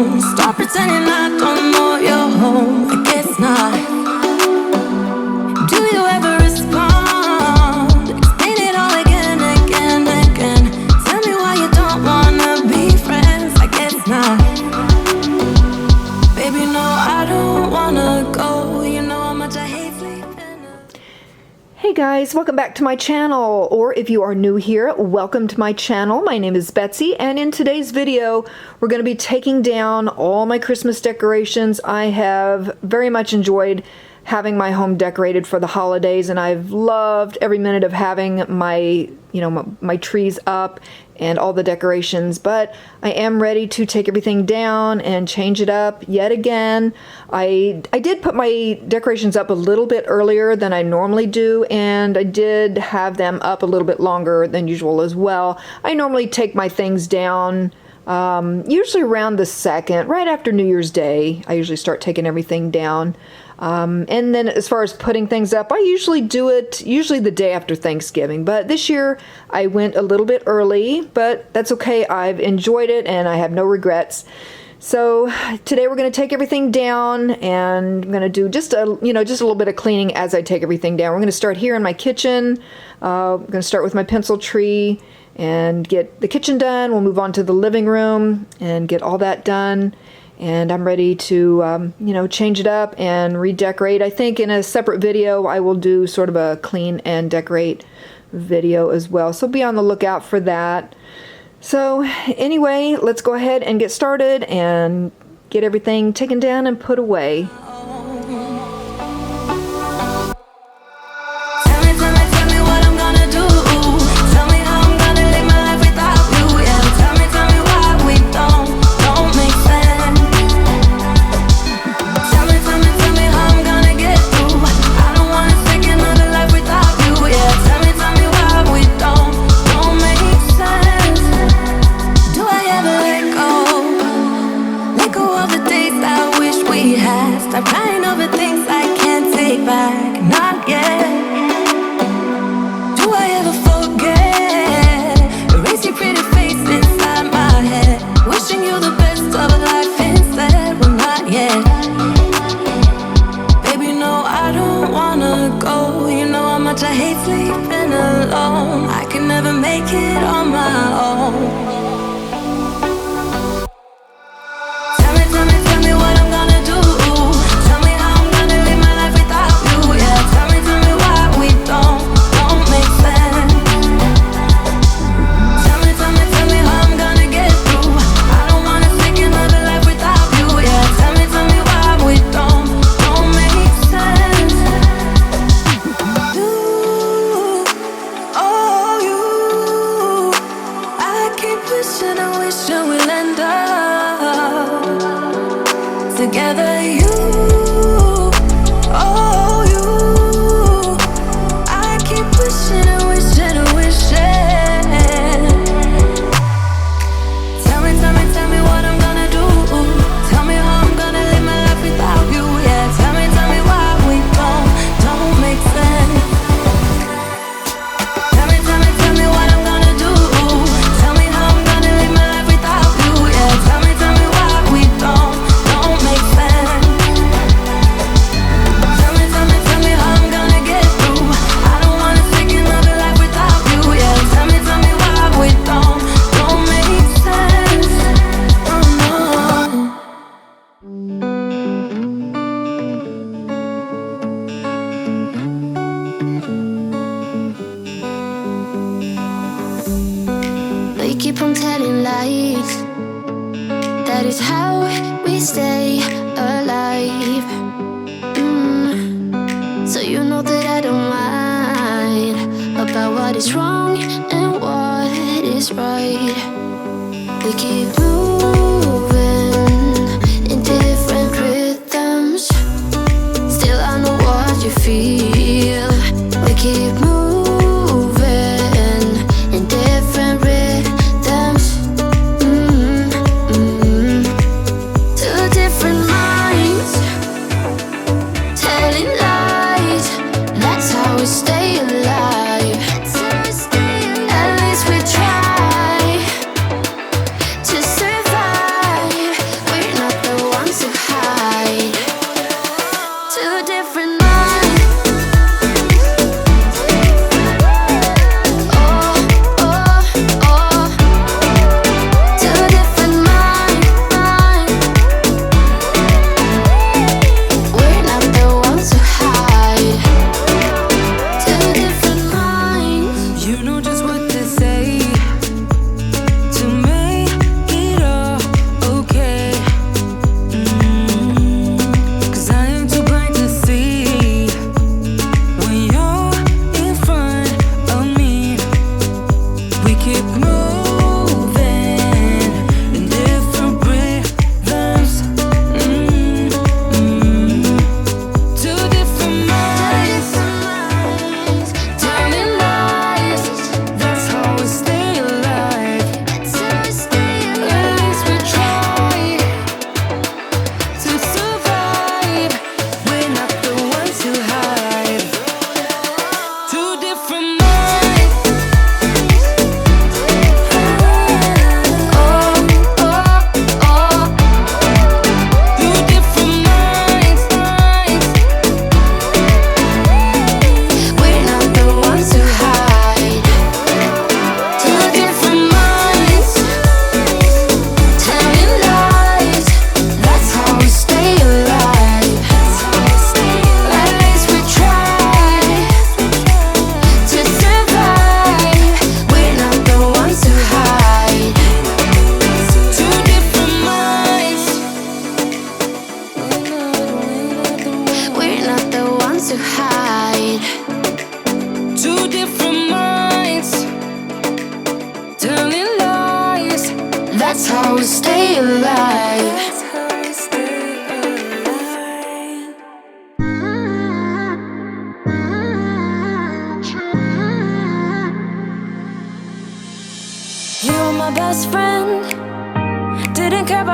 phone. Stop pretending I don't know you're home. I guess not. Do you ever respond? Explain it all again, again, again. Tell me why you don't wanna be friends. I guess not. Baby, no, I don't wanna go. You know how much I hate sleeping. Hey guys, welcome back to my channel, or if you are new here, welcome to my channel. My name is Betsy, and in today's video we're going to be taking down all my Christmas decorations. I have very much enjoyed having my home decorated for the holidays, and I've loved every minute of having my my trees up and all the decorations, but I am ready to take everything down and change it up yet again. I did put my decorations up a little bit earlier than I normally do, and I did have them up a little bit longer than usual as well. I normally take my things down usually around the 2nd, right after New Year's Day. I usually start taking everything down. And then as far as putting things up, I usually do it the day after Thanksgiving. But this year I went a little bit early, but that's okay. I've enjoyed it and I have no regrets. So today we're going to take everything down, and I'm going to do just a little bit of cleaning as I take everything down. We're going to start here in my kitchen. I'm going to start with my pencil tree and get the kitchen done. We'll move on to the living room and get all that done. And I'm ready to, change it up and redecorate. I think in a separate video I will do sort of a clean and decorate video as well. So be on the lookout for that. So anyway, let's go ahead and get started and get everything taken down and put away. Stop crying over things I can't take back, not yet. Do I ever forget? Erase your pretty face inside my head, wishing you the best of life instead. Well, not yet. Baby, no, I don't wanna go. You know how much I hate sleeping alone. I can never make it on my own. Tell me what I'm gonna do. Together, you, oh you, I keep wishing and wishing and wishing. Tell me what I'm gonna do. Tell me how I'm gonna live my life without you. Yeah, tell me why we don't make sense. Tell me what I'm gonna do. Tell me how I'm gonna live my life without you. Yeah, tell me why we don't make sense. Tell me how I'm gonna get through. I don't wanna take another life without you. Yeah, tell me why we don't make sense. Oh no. They keep on telling lies. That is how we stay alive. So you know that I don't mind about what is wrong and what is right. We keep moving in different rhythms. Still I know what you feel. We keep moving in different rhythms. Two different minds telling lies. That's how we stay alive. At least we try to survive.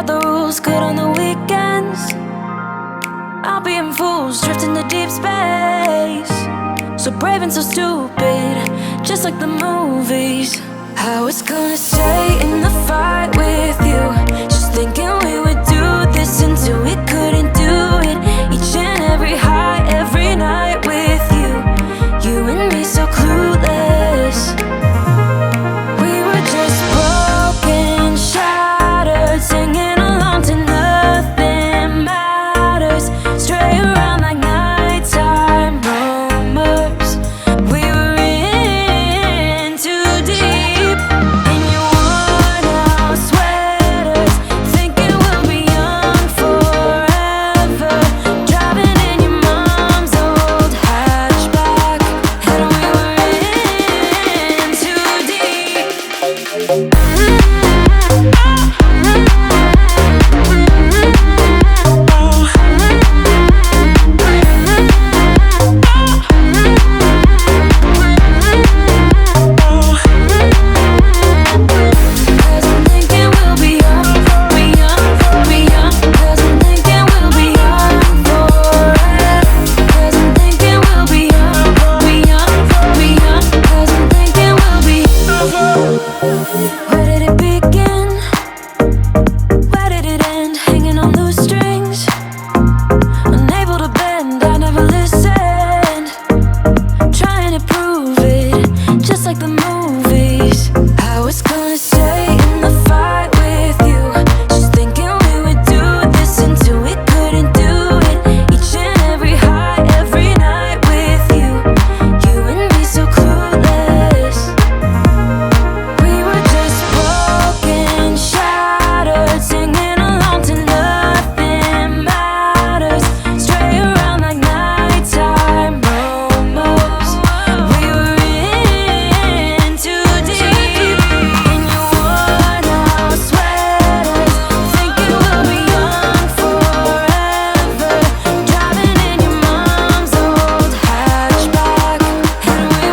about the rules, good on the weekends. I'll be in fools, drifting to deep space. So brave and so stupid, just like the movies. I was gonna stay in the fight with you, just thinking we would do this until we couldn't do it. Each and every high, every night with you, you and me so clueless. We were just broken, shattered, singing along to nothing matters. Stray around like nighttime rumors. We were in too deep. In your worn out sweaters, thinking we'll be young forever. Driving in your mom's old hatchback, and we were in too deep. Cause I'm thinking we'll be young, be young, be young. Cause I'm thinking we'll be young forever. Cause I'm thinking we'll be young, be young, be young. Cause I'm thinking we'll be. Where did it begin? Where did it end? Hanging on loose strings, unable to bend. I never listened, trying to prove it, just like the movies. I was gonna stay in the fight with you, just thinking we would do this until we couldn't do it. Each and every high, every night with you, you and me so clueless. We were just broken, shattered, singing along to nothing matters. Stray around like nighttime rumors. We were in too deep. In your worn out sweaters, thinking we'll be young forever. Driving in your mom's old hatchback, and we were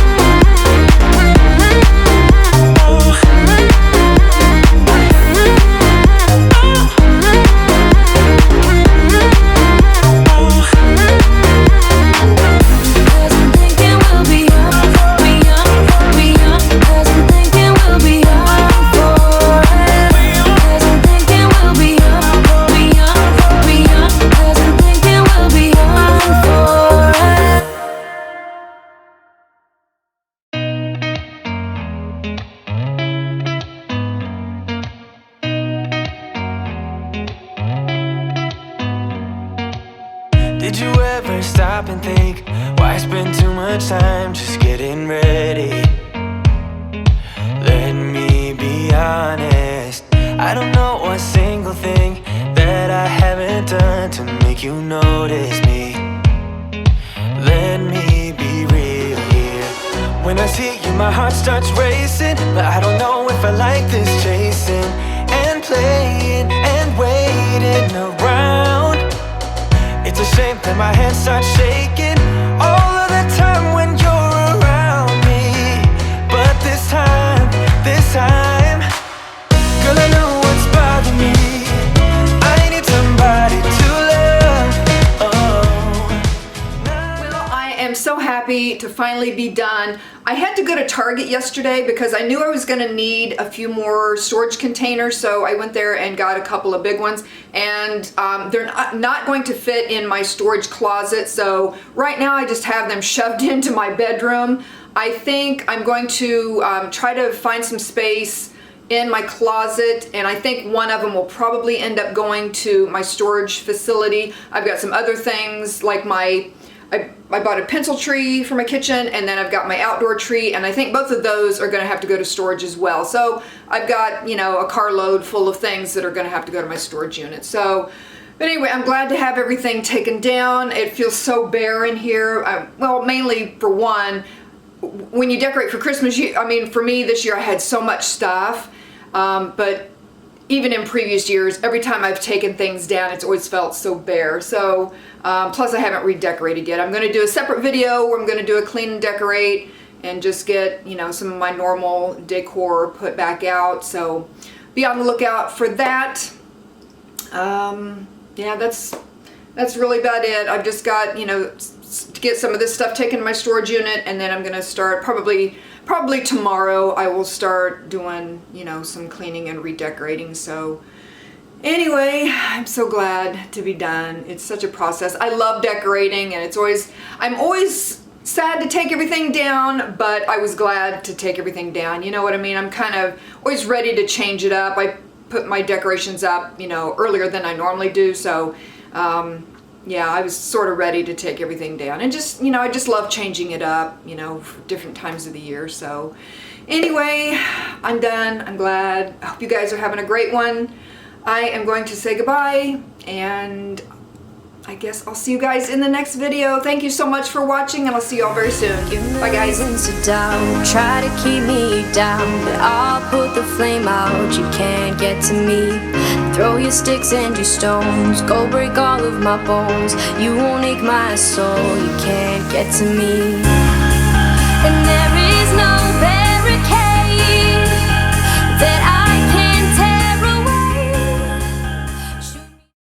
in too deep. Cause I'm thinking we'll be young, be young, be young. Cause I'm thinking we'll be young forever. Cause I'm thinking we'll be young, be young, be young. Cause I'm thinking we'll be young forever. Did you ever stop and think, why spend too much time just getting ready? Let me be honest, I don't know a single thing that I haven't done to make you notice me. Let me be real here. When I see you, my heart starts racing, but I don't know if I like this chasing and playing and waiting around. It's a shame that my hands start shaking all of the time when you're around me. But this time, girl, I know what's bothering me. I need somebody to love. Oh, Well, I am so happy to finally be done. I had to go to Target yesterday because I knew I was going to need a few more storage containers, so I went there and got a couple of big ones, and they're not going to fit in my storage closet, so right now I just have them shoved into my bedroom. I think I'm going to try to find some space in my closet, and I think one of them will probably end up going to my storage facility. I've got some other things like I bought a pencil tree for my kitchen, and then I've got my outdoor tree, and I think both of those are going to have to go to storage as well. So I've got, you know, a carload full of things that are going to have to go to my storage unit. So, but anyway, I'm glad to have everything taken down. It feels so bare in here. Well, mainly for one, when you decorate for Christmas, I mean, for me this year I had so much stuff, but even in previous years, every time I've taken things down, it's always felt so bare. So, plus I haven't redecorated yet. I'm going to do a separate video where I'm going to do a clean and decorate, and just get, you know, some of my normal decor put back out. So be on the lookout for that. Yeah, that's really about it. I've just got, you know, to get some of this stuff taken to my storage unit, and then I'm gonna start probably tomorrow I will start doing, you know, some cleaning and redecorating. So anyway, I'm so glad to be done. It's such a process. I love decorating, and I'm always sad to take everything down, but I was glad to take everything down. You know what I mean? I'm kind of always ready to change it up. I put my decorations up, you know, earlier than I normally do. So yeah, I was sort of ready to take everything down, and just, you know, I just love changing it up, you know, for different times of the year. So anyway, I'm done. I'm glad. I hope you guys are having a great one. I am going to say goodbye, and I guess I'll see you guys in the next video. Thank you so much for watching, and I'll see you all very soon. Bye, guys. Sit down, try to keep me down, but I'll put the flame out. You can't get to me. Throw your sticks and your stones, go break all of my bones. You won't ache my soul. You can't get to me, and there is no